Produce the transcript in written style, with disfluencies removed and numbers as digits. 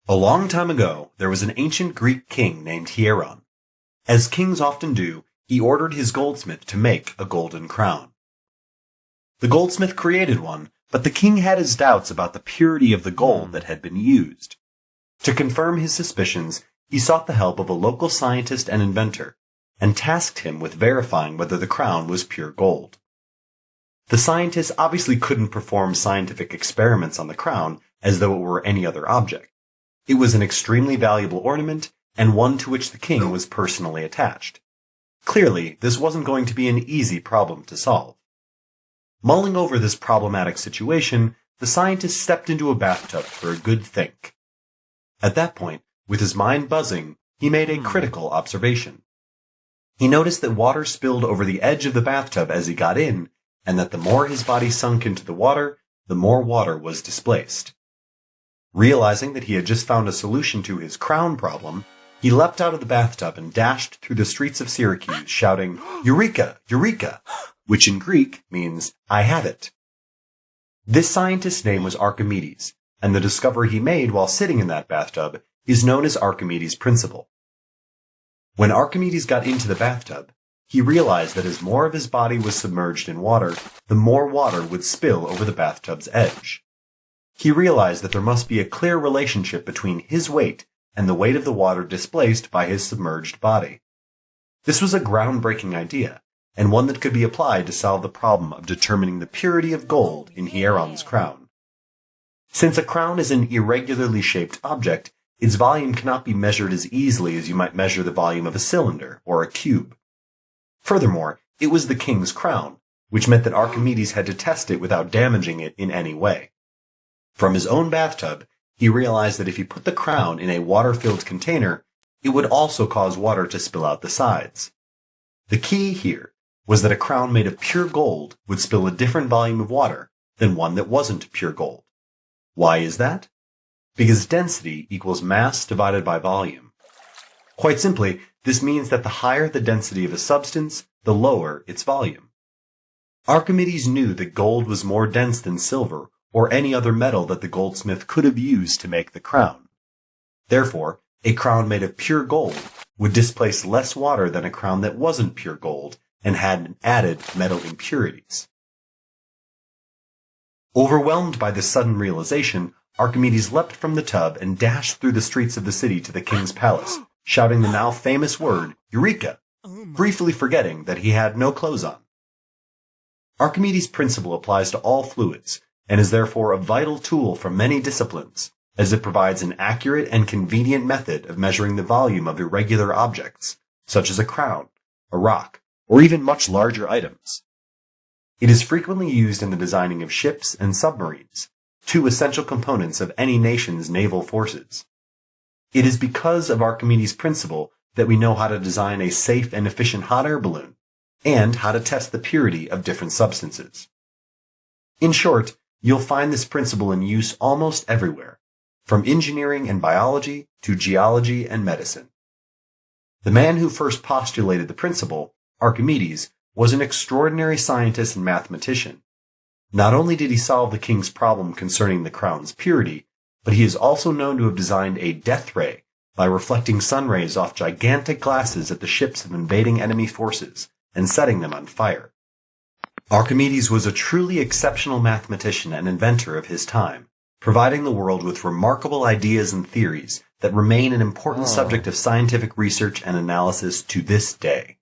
A long time ago, there was an ancient Greek king named Hieron. As kings often do, he ordered his goldsmith to make a golden crown. The goldsmith created one, but the king had his doubts about the purity of the gold that had been used. To confirm his suspicions, he sought the help of a local scientist and inventor, and tasked him with verifying whether the crown was pure gold. The scientist obviously couldn't perform scientific experiments on the crown as though it were any other object. It was an extremely valuable ornament, and one to which the king was personally attached. Clearly, this wasn't going to be an easy problem to solve. Mulling over this problematic situation, the scientist stepped into a bathtub for a good think. At that point, with his mind buzzing, he made a critical observation. He noticed that water spilled over the edge of the bathtub as he got in, and that the more his body sunk into the water, the more water was displaced. Realizing that he had just found a solution to his crown problem, he leapt out of the bathtub and dashed through the streets of Syracuse, shouting, "Eureka! Eureka!" which in Greek means, "I have it." This scientist's name was Archimedes, and the discovery he made while sitting in that bathtub is known as Archimedes' Principal. When Archimedes got into the bathtub, he realized that as more of his body was submerged in water, the more water would spill over the bathtub's edge. He realized that there must be a clear relationship between his weight and the weight of the water displaced by his submerged body. This was a groundbreaking idea, and one that could be applied to solve the problem of determining the purity of gold in Hieron's crown. Since a crown is an irregularly shaped object, its volume cannot be measured as easily as you might measure the volume of a cylinder or a cube. Furthermore, it was the king's crown, which meant that Archimedes had to test it without damaging it in any way. From his own bathtub, he realized that if he put the crown in a water-filled container, it would also cause water to spill out the sides. The key here was that a crown made of pure gold would spill a different volume of water than one that wasn't pure gold. Why is that? Because density equals mass divided by volume. Quite simply, this means that the higher the density of a substance, the lower its volume. Archimedes knew that gold was more dense than silver or any other metal that the goldsmith could have used to make the crown. Therefore, a crown made of pure gold would displace less water than a crown that wasn't pure gold and had added metal impurities. Overwhelmed by this sudden realization, Archimedes leapt from the tub and dashed through the streets of the city to the king's palace, shouting the now famous word, "Eureka!" briefly forgetting that he had no clothes on. Archimedes' principle applies to all fluids, and is therefore a vital tool for many disciplines, as it provides an accurate and convenient method of measuring the volume of irregular objects, such as a crown, a rock, or even much larger items. It is frequently used in the designing of ships and submarines, two essential components of any nation's naval forces. It is because of Archimedes' principle that we know how to design a safe and efficient hot air balloon, and how to test the purity of different substances. In short, you'll find this principle in use almost everywhere, from engineering and biology to geology and medicine. The man who first postulated the principle, Archimedes, was an extraordinary scientist and mathematician. Not only did he solve the king's problem concerning the crown's purity, but he is also known to have designed a death ray by reflecting sun rays off gigantic glasses at the ships of invading enemy forces and setting them on fire. Archimedes was a truly exceptional mathematician and inventor of his time, providing the world with remarkable ideas and theories that remain an important subject of scientific research and analysis to this day.